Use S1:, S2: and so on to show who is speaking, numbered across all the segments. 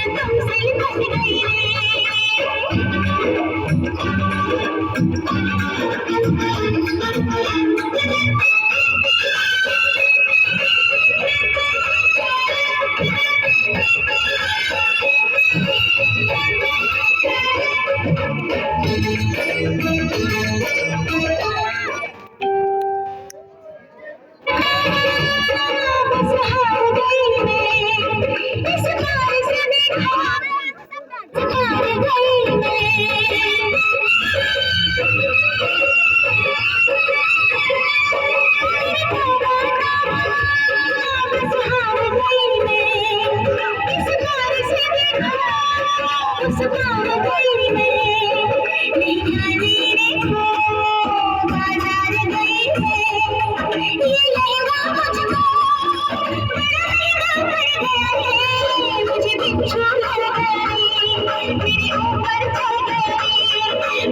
S1: तुमसे फंस गई बस हार गई मैं इस बार से देखो हार गई मैं बस हार गई मैं इस बार से देखो इस बार गई मैं निहारी देखो बाजार गई है ये लहंगा मुझको बड़ा महंगा पड़ गया है मुझे बिच्छू लग गई मेरे ऊपर चढ़ गई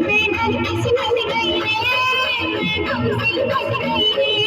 S1: मैं नरगिस बन गई मैं तुमसे फंस गई मैं